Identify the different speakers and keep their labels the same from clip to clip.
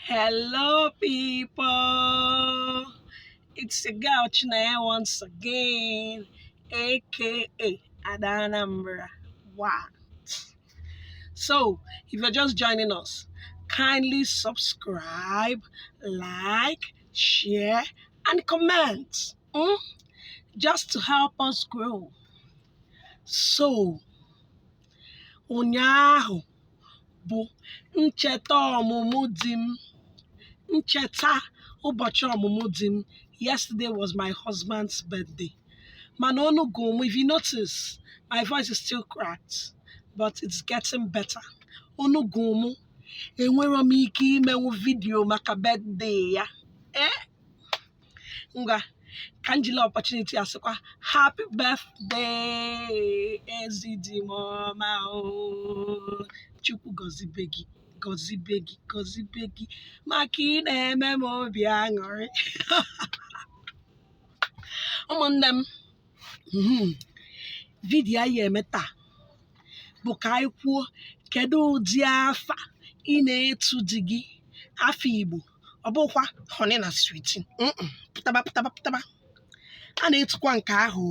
Speaker 1: Hello, people. It's your girl Chinaya once again, aka ADA.LOVEWORLD. Wow. So, if you're just joining us, kindly subscribe, like, share, and comment. Just to help us grow. So, ụnyaahụ bụ ncheta ọmụmụ di m. Ncheta ụbọchị ọmụmụ di m. Yesterday was my husband's birthday. Mana ọnụ gụrụ m, if you notice, my voice is still cracked, but it's getting better. Ọnụ gụrụ m, enwere m ike imenwu vidio maka birthday ya. Ngwa, ka m jiri opportunity asịkwa happy birthday ezidi m ọma o. Chukwu gọzibe gị, gọzibe gị, gọzibe gị maka ị na-eme m obi aṅụrị. Ụmụnne m, vidiyo anyị eme taa bụ ka anyị kwuo kedu ụdị afa ị na-etu di gị. Afa Igbo ọ bụkwa honey na sweetie. Pụtaba a na-etukwa nke ahụ,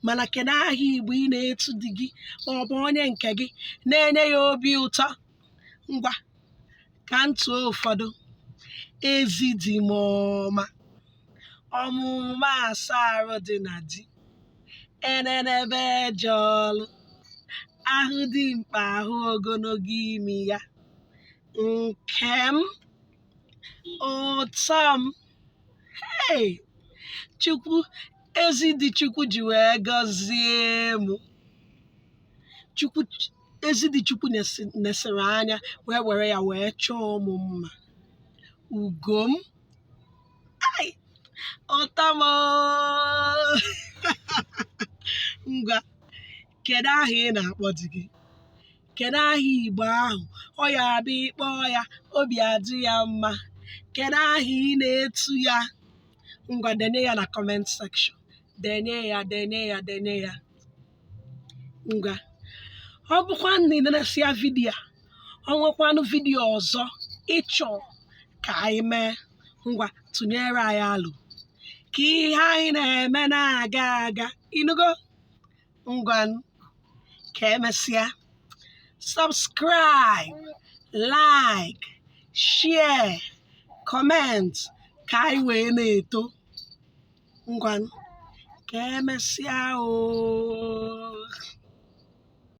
Speaker 1: mana kedu aha Igbo ị na-etu di gị ma ọ bụ onye nke gị na-enye ya obi ụtọ? Ngwa ka m tụọ ụfọdụ. Ezidi m ọma, ọmụma asarụ dị na di, enenebe jọlụ, ahụ dị mkpa ahụ ogologo imi ya, nke m ụtọ m. Chukwu ezidi Chukwu ji wee gọzie m. Ezidi Chukwu nesịrị anya wee were ya wee chọọ ụmụ mma. Ugo m, ụtọ m. Ngwa, kedu aha ị na-akpọ di gị? Kedu aha Igbo ahụ ọ ya abịa ịkpọ ya obi adị ya mma? Kedu aha ị na-etu ya? Ngwa, denye ya na comment section. Denye ya. Ngwa, ọ bụkwa ndị na-esi vidiyo a, ọ nwekwanụ vidiyo ọzọ ịchọ ka anyị mee, ngwa tụnyere anyị alụ ka ihe anyị na-eme na-aga inugo. Ngwa ka emesịa, subscribe, like, share, comment ka anyị wee na-eto. Ngwa ka emesịa o.